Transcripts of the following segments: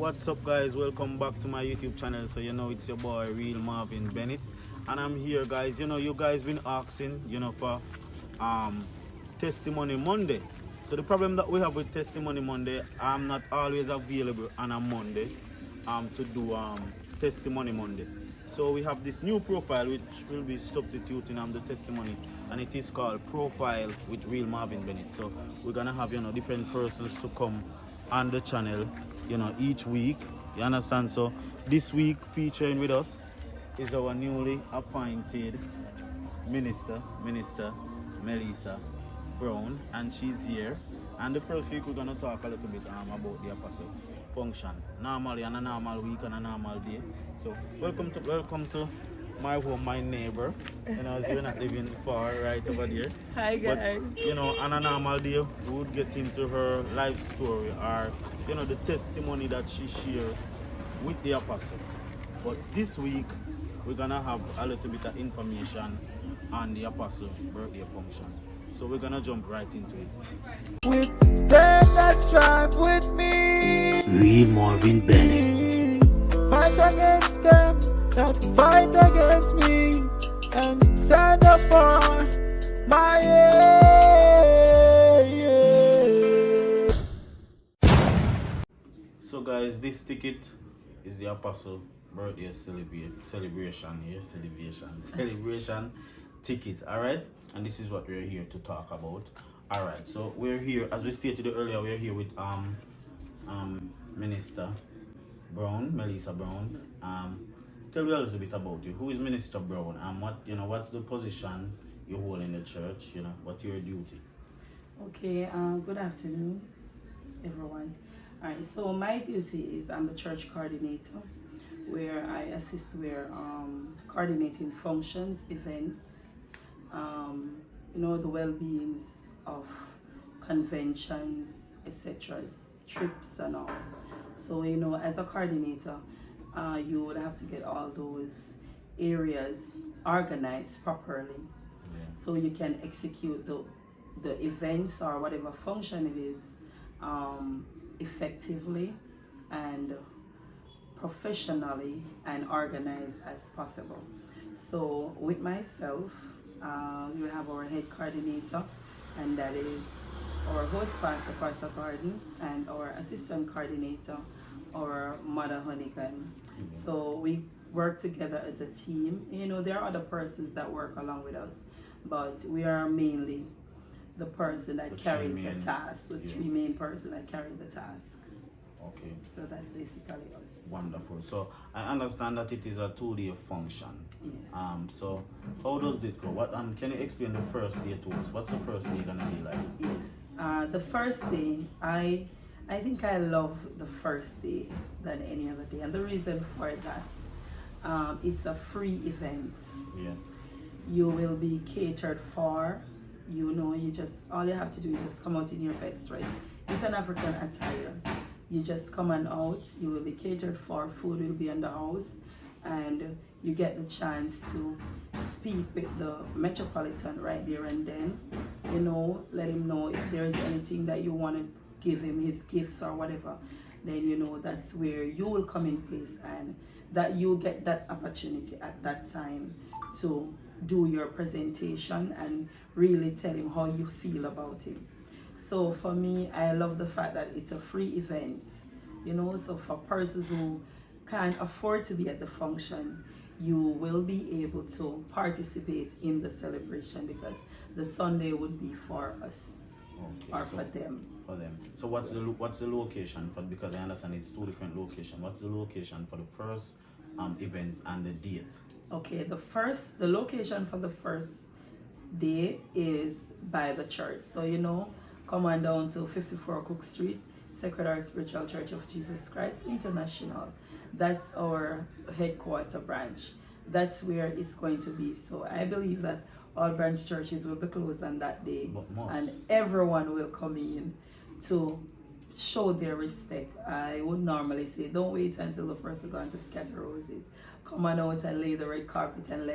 What's up, guys? Welcome back to my YouTube channel. So you know it's your boy Real Marvin Bennett, and I'm here, guys. You guys been asking for Testimony Monday. So the problem that we have with Testimony Monday, I'm not always available on a Monday to do Testimony Monday. So we have this new profile which will be substituting the testimony, and it is called Profile with Real Marvin Bennett. So we're gonna have different persons to come on the channel each week. You understand? So this week featuring with us is our newly appointed minister Melissa Brown, and she's here. And the first week we're gonna talk a little bit about the apostle function. Normally on a normal week and a normal day. So welcome to my home, my neighbor. As you're not living far right over there. Hi guys. But on a normal day we would get into her life story or the testimony that she shared with the apostle. But this week we're gonna have a little bit of information on the apostle birthday function. So we're gonna jump right into it. With them that strive with me, Real Marvin Bennett. fight against them that fight against me, and stand up for my So guys, this ticket is the apostle birthday celebration ticket, alright? And this is what we're here to talk about. Alright, so we're here, as we stated earlier, we're here with Minister Brown, Melissa Brown. Tell me a little bit about you. Who is Minister Brown, and what's the position you hold in the church? What's your duty? Okay, good afternoon, everyone. Alright, so my duty is I'm the church coordinator, where I assist with coordinating functions, events, the well-beings of conventions, etc., trips and all. So, as a coordinator, you would have to get all those areas organized properly, so you can execute the events or whatever function it is effectively and professionally and organized as possible. So with myself, we have our head coordinator, and that is our host pastor, Pastor Gordon, and our assistant coordinator, our Mother Honeycomb. So we work together as a team. There are other persons that work along with us, but we are mainly the person that carries the task, the three main person that carry the task. Okay. So that's basically us. Wonderful. So I understand that it is a 2-day function. Yes. So how does it go? Can you explain the first day to us? What's the first day gonna be like? Yes. The first day, I think I love the first day than any other day, and the reason for that, it's a free event. Yeah. You will be catered for. All you have to do is just come out in your best dress. It's an African attire. You just come on out, you will be catered for, food will be in the house, and you get the chance to speak with the Metropolitan right there and then. Let him know if there is anything that you want to give him, his gifts or whatever. Then that's where you will come in place, and that you get that opportunity at that time to do your presentation and really tell him how you feel about him. So for me, I love the fact that it's a free event, so for persons who can't afford to be at the function, you will be able to participate in the celebration, because the Sunday would be for us, or so for them. For them. So what's the location for? Because I understand it's 2 different locations. What's the location for the first event and the date? Okay, the location for the first day is by the church. So come on down to 54 Cook Street, Sacred Heart Spiritual Church of Jesus Christ International. That's our headquarter branch. That's where it's going to be. So I believe that all branch churches will be closed on that day, and everyone will come in to show their respect. I would normally say, don't wait until the person is going to scatter roses. Come on out and lay the red carpet and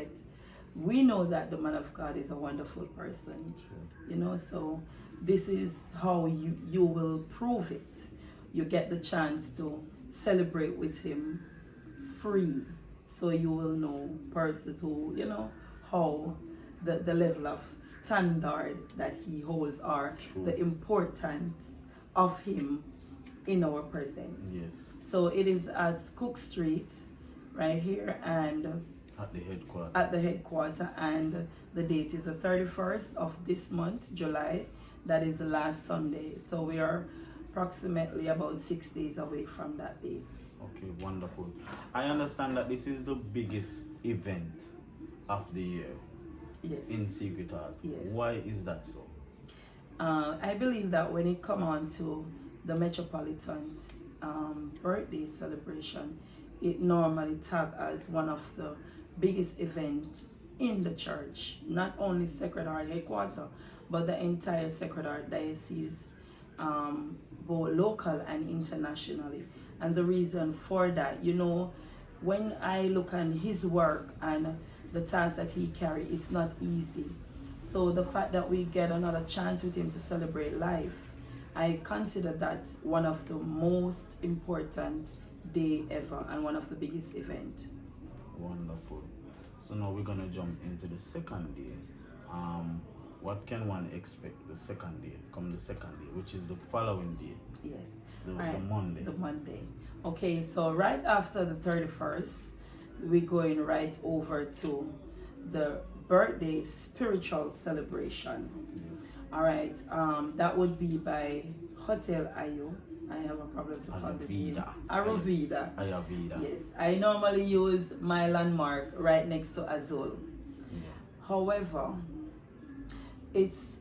we know that the man of God is a wonderful person. Sure. So this is how you will prove it. You get the chance to celebrate with him free. So you will know persons who, you know, how the level of standard that he holds or the importance of him in our presence. Yes. So it is at Cook Street, right here, and At the headquarters. at the headquarter, and the date is the 31st of this month, July. That is the last Sunday. So we are approximately about 6 days away from that date. Okay, wonderful. I understand that this is the biggest event of the year Yes. in Secret Heart. Yes. Why is that so? I believe that when it come on to the Metropolitan birthday celebration, it normally tag as one of the biggest event in the church, not only Sacred Heart headquarters, but the entire Sacred Heart diocese, both local and internationally. And the reason for that, you know, when I look at his work and the task that he carry, it's not easy. So the fact that we get another chance with him to celebrate life, I consider that one of the most important day ever and one of the biggest event. Wonderful. So now we're gonna jump into the second day. What can one expect the second day, which is the following day, Yes. the Right. Monday? The Monday. Okay, so right after the 31st, we're going right over to the birthday spiritual celebration. All right, that would be by Hotel Ayo. I have a problem to call this name. Arovida. Ayavida. Yes, I normally use my landmark right next to Azul. Yeah. However, it's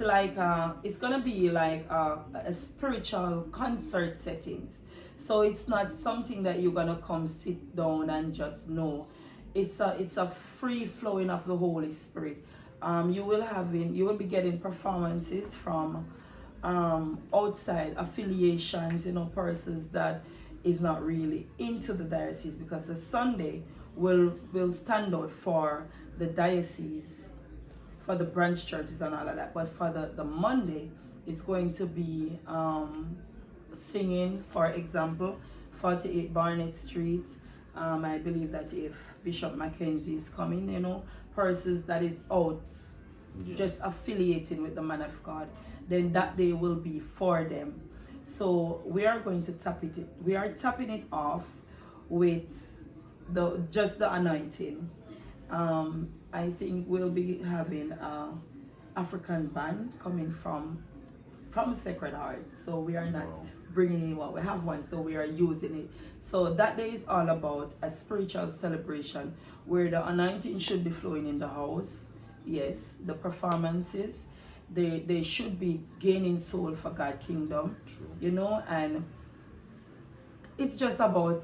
like it's gonna be like a spiritual concert settings. So it's not something that you're gonna come sit down and just know. It's a free flowing of the Holy Spirit. You will be getting performances from outside affiliations, you know, persons that is not really into the diocese, because the Sunday will stand out for the diocese, for the branch churches and all of that. But for the Monday, it's going to be singing, for example, 48 Barnett Street. I believe that if Bishop Mackenzie is coming, you know, persons that is out, just affiliating with the man of God, then that day will be for them. So we are going to tapping it off with the anointing. I think we'll be having an African band coming from Sacred Heart. So we are not bringing in one. We have one, so we are using it. So that day is all about a spiritual celebration where the anointing should be flowing in the house. Yes, the performances, they should be gaining soul for God kingdom. True. You know, and it's just about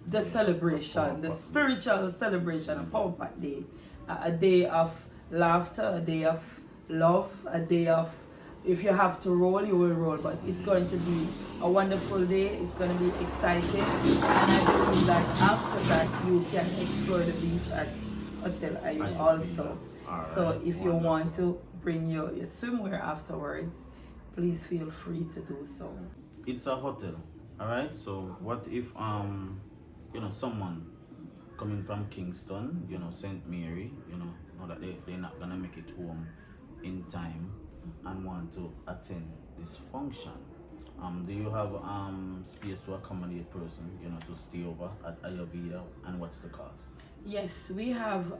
the celebration, the spiritual celebration, a Power Pack Day, a day of laughter, a day of love, a day of, if you have to roll, you will roll. But it's going to be a wonderful day. It's going to be exciting. And I believe that after that, you can explore the beach at Hotel Ayo also. Right, so if you want to bring your swimwear afterwards, please feel free to do so. It's a hotel, all right? So what if you know, someone coming from Kingston, you know, St. Mary, you know that they're not gonna make it home in time and want to attend this function? Do you have space to accommodate person, you know, to stay over at Ayurveda, and what's the cost? Yes, we have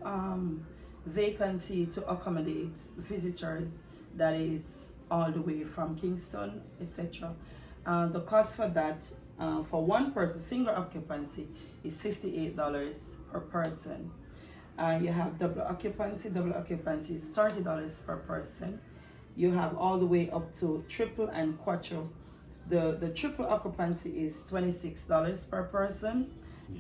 vacancy to accommodate visitors that is all the way from Kingston, etc. The cost for that, for one person, single occupancy, is $58 per person. You have double occupancy is $30 per person. You have all the way up to triple and quadruple. The triple occupancy is $26 per person,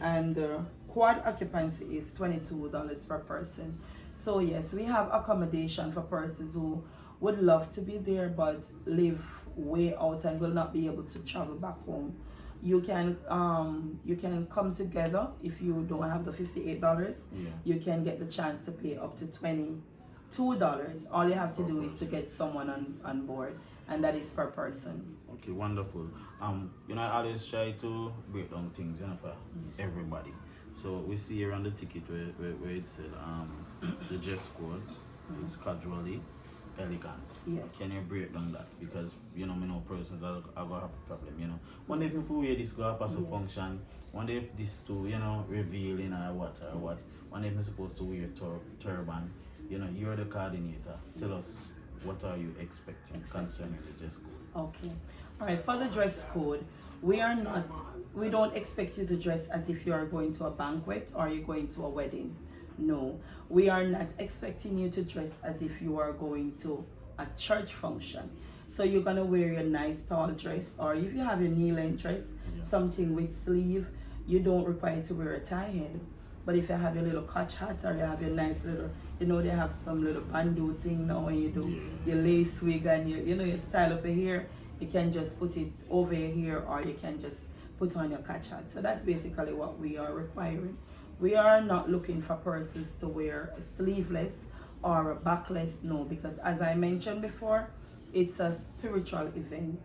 and the quad occupancy is $22 per person. So yes, we have accommodation for persons who would love to be there but live way out and will not be able to travel back home. You can come together. If you don't have the $58, you can get the chance to pay up to $22. All you have to do is to get someone on board, and that is per person. Okay, wonderful. I always try to break down things, for everybody. So we see here on the ticket where it said the dress code is casually elegant. Yes. Can you break down that? Because me know persons are gonna have a problem, One day people wear this go pass a function, one day if this to, revealing or what. One day I'm supposed to wear turban, you're the coordinator. Tell us what are you expecting concerning the dress code? Okay. Alright, for the dress code, we don't expect you to dress as if you are going to a banquet or you're going to a wedding. No, we are not expecting you to dress as if you are going to a church function. So you're gonna wear your nice tall dress, or if you have your knee-length dress, something with sleeve, you don't require to wear a tie head. But if you have your little coach hat or you have your nice little, they have some little bandeau thing now when you do your lace wig and you style up your hair, you can just put it over your hair or you can just put on your coach hat. So that's basically what we are requiring. We are not looking for persons to wear a sleeveless or a backless, no, because as I mentioned before, it's a spiritual event.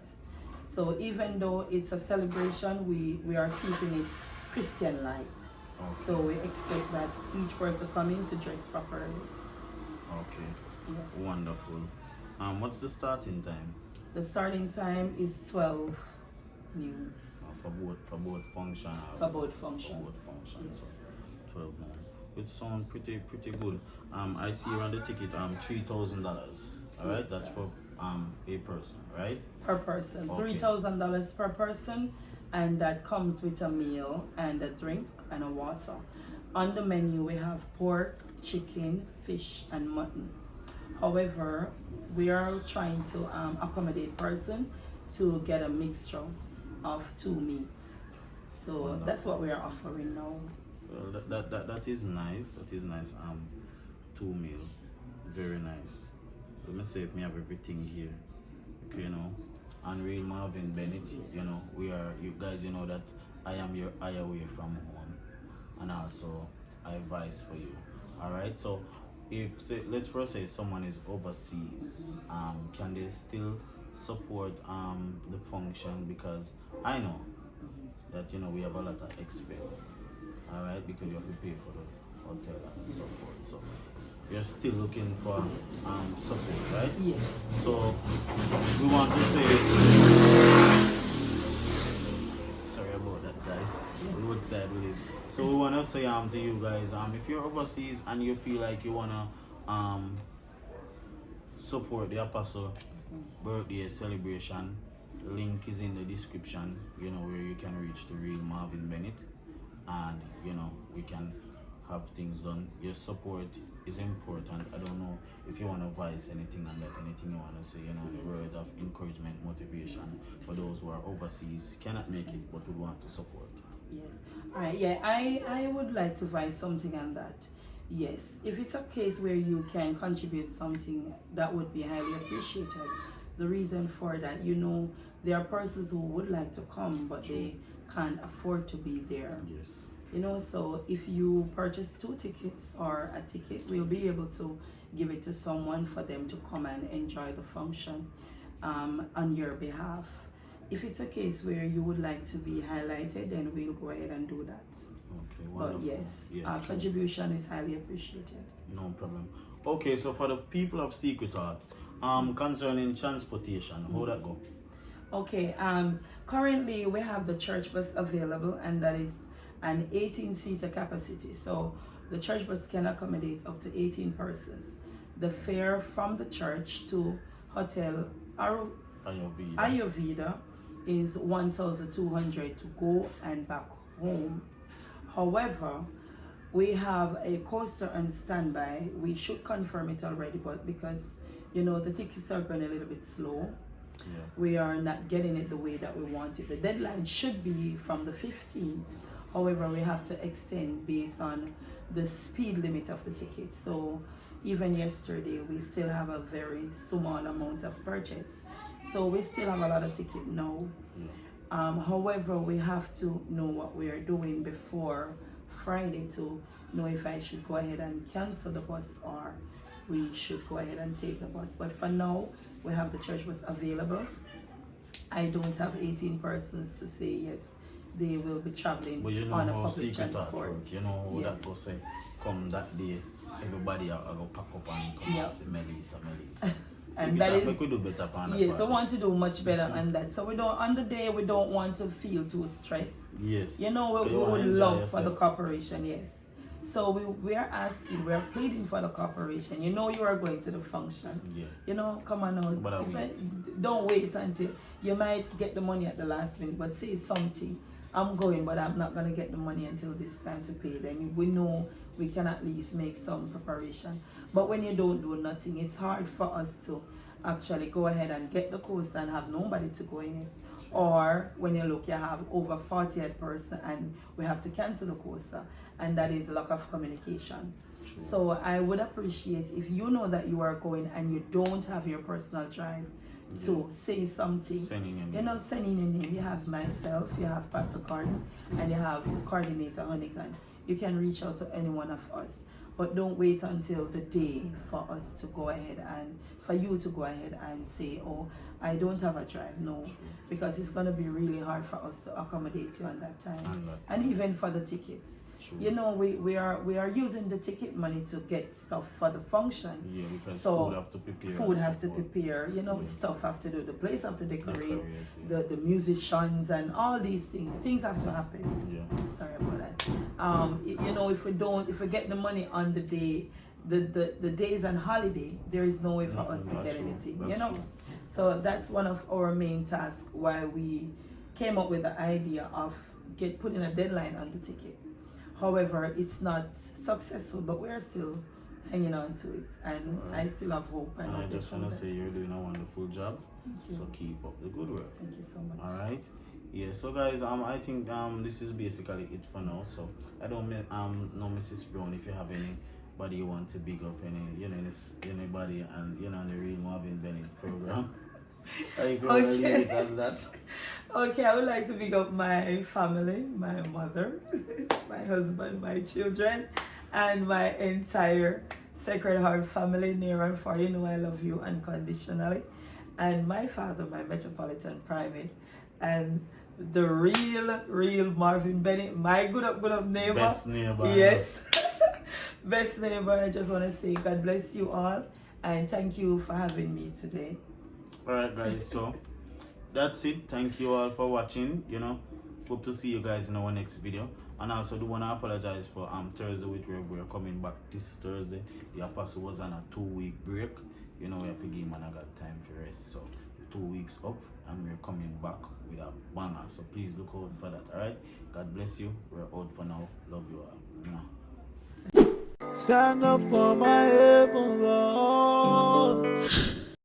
So even though it's a celebration, we are keeping it Christian-like. Okay. So we expect that each person coming to dress properly. Okay. Yes. Wonderful. What's the starting time? The starting time is 12 noon. For both function. For both function. For both functions. Yes. 12 noon. It sounds pretty good. I see around the ticket $3,000. Alright, Yes, that's sir. for a person, right? Per person. Okay. $3,000 per person, and that comes with a meal and a drink and a water. On the menu we have pork, chicken, fish and mutton. However, we are trying to accommodate person to get a mixture of 2 meats. So Wonderful. that's what we are offering now. Well, that is nice. That is nice. 2 meal, very nice. Let me say if me have everything here, okay, and real Marvin Bennett, you guys, that I am your eye away from home, and also I advise for you. All right. So let's first say someone is overseas, can they still support the function? Because I know that we have a lot of expense. All right, because you have to pay for the hotel and so forth. So you're still looking for support, right? Yes. So we want to say, sorry about that, guys. Roadside with it. So we want to say to you guys, if you're overseas and you feel like you wanna support the Apostle birthday celebration, link is in the description. Where you can reach the real Marvin Bennett, and we can have things done. Your support is important. I don't know if you want to voice anything on that, anything you want to say, a word of encouragement, motivation for those who are overseas, cannot make it but would want to support. Yes. Alright, yeah, I would like to voice something on that. Yes, if it's a case where you can contribute something, that would be highly appreciated. The reason for that, there are persons who would like to come, but they can't afford to be there. Yes. So if you purchase 2 tickets or a ticket, we'll be able to give it to someone for them to come and enjoy the function on your behalf. If it's a case where you would like to be highlighted, then we'll go ahead and do that. Okay, But wonderful. yes, Yeah, our contribution is highly appreciated. no problem. Okay, so for the people of Secret Heart, concerning transportation, how that go? Okay, currently we have the church bus available, and that is an 18-seater capacity. So the church bus can accommodate up to 18 persons. The fare from the church to Hotel Ayurveda is 1,200 to go and back home. However, we have a coaster on standby. We should confirm it already, but because the tickets are going a little bit slow, we are not getting it the way that we want it. The deadline should be from the 15th. However, we have to extend based on the speed limit of the ticket. So even yesterday, we still have a very small amount of purchase. So we still have a lot of tickets now. However, we have to know what we are doing before Friday to know if I should go ahead and cancel the bus or we should go ahead and take the bus. But for now, we have the church bus available, I don't have 18 persons to say yes, they will be traveling But you know on a how public secret art transport. work. You know how Yes. that go say, come that day, everybody are going to pack up and come Yeah. and say Melissa. And that is, we could do better upon that yes, part. I want to do much better on that. So we don't, on the day, we don't want to feel too stressed. Yes. You know, we You wanna would enjoy love yourself. for the corporation, yes. So we are asking, we are pleading for the corporation. You know you are going to the function. Yeah. You know, come on out. But Don't wait until you might get the money at the last minute, but say something. I'm going, but I'm not going to get the money until this time to pay. Then we know we can at least make some preparation. But when you don't do nothing, it's hard for us to actually go ahead and get the course and have nobody to go in it. Or when you look, you have over 48 person and we have to cancel the course, and that is lack of communication. True. So I would appreciate if you know that you are going and you don't have your personal drive to say something. Sending your name. You know, sending your name. You have myself, you have Pastor Cardin, and you have Coordinator Honeygan. You can reach out to any one of us. But don't wait until the day for us to go ahead and for you to go ahead and say, oh, I don't have a drive. No, because it's going to be really hard for us to accommodate you on that time. And even for the tickets. True. You know, we are using the ticket money to get stuff for the function. Yeah, because So food have to prepare. food and have to support. prepare, you know, stuff have to do, the place have to decorate, the musicians and all these things have to happen. Yeah. Sorry about that. You know, if we get the money on the day, the days and holiday, there is no way for us to get anything. That's you know, true. so that's one of our main tasks. Why we came up with the idea of putting a deadline on the ticket. However, it's not successful, but we are still hanging on to it, and I still have hope. And I just want to say you're doing a wonderful job. Thank you. So keep up the good work. Thank you so much. All right. Yeah. So guys, I think this is basically it for now. So I don't know Mrs. Brown, if you have anybody you want to big up, anybody, and the real Marvin Bennett program. Okay. That. Okay, I would like to pick up my family, my mother, my husband, my children, and my entire Sacred Heart family, near and far. You know I love you unconditionally. And my father, my Metropolitan Primate, and the real Marvin Bennett, my good up neighbor. Best neighbor. Yes. Best neighbor. I just want to say God bless you all, and thank you for having me today. Alright guys, so that's it. Thank you all for watching. Hope to see you guys in our next video. And also do want to apologize for Thursday with Rev. We're coming back this Thursday. The apostle was on a 2-week break. We have to give man I got time for rest. So 2 weeks up and we're coming back with a banger. So please look out for that. Alright. God bless you. We're out for now. Love you all. Stand up for my heaven.